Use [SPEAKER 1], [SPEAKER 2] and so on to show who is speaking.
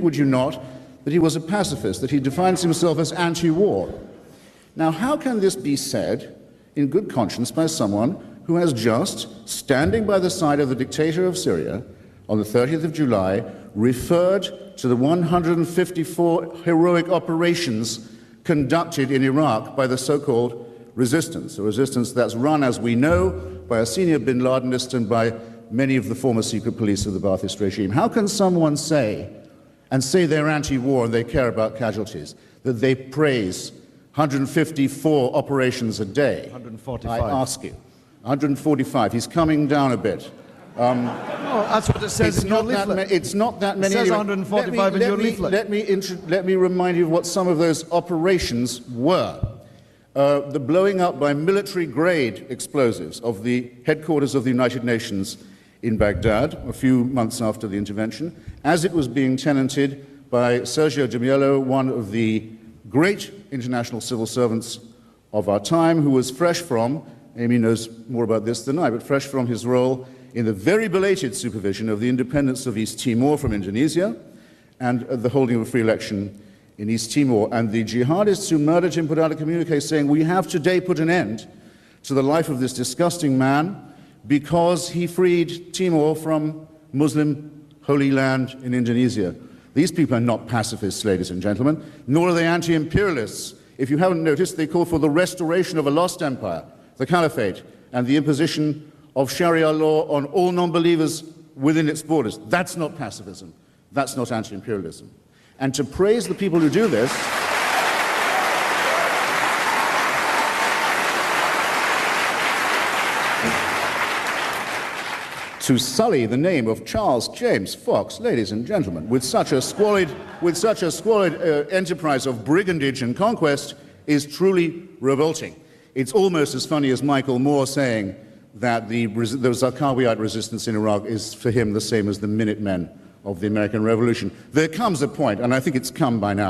[SPEAKER 1] would you not, that he was a pacifist, that he defines himself as anti-war. Now, how can this be said in good conscience by someone who has just, standing by the side of the dictator of Syria on the 30th of July, referred to the 154 heroic operations conducted in Iraq by the so-called resistance, a resistance that's run, as we know, by a senior bin Ladenist and by many of the former secret police of the Ba'athist regime? How can someone say they're anti-war and they care about casualties, that they praise 154 operations a day?
[SPEAKER 2] 145.
[SPEAKER 1] I ask you. 145. He's coming down a bit.
[SPEAKER 2] That's what it says in your leaflet.
[SPEAKER 1] It's not that many.
[SPEAKER 2] It says 145 in your leaflet.
[SPEAKER 1] Let me remind you of what some of those operations were. The blowing up by military-grade explosives of the headquarters of the United Nations in Baghdad a few months after the intervention, as it was being tenanted by Sergio de Mello, one of the great international civil servants of our time, who was fresh from, Amy knows more about this than I, but fresh from his role in the very belated supervision of the independence of East Timor from Indonesia and the holding of a free election in East Timor. And the jihadists who murdered him put out a communique saying, "We have today put an end to the life of this disgusting man because he freed Timor from Muslim Holy Land in Indonesia." These people are not pacifists, ladies and gentlemen, nor are they anti-imperialists. If you haven't noticed, they call for the restoration of a lost empire, the caliphate, and the imposition of Sharia law on all non-believers within its borders. That's not pacifism. That's not anti-imperialism. And to praise the people who do this, to sully the name of Charles James Fox, ladies and gentlemen, with such a squalid enterprise of brigandage and conquest, is truly revolting. It's almost as funny as Michael Moore saying that the Zarqawiyite resistance in Iraq is for him the same as the Minutemen of the American Revolution. There comes a point, and I think it's come by now,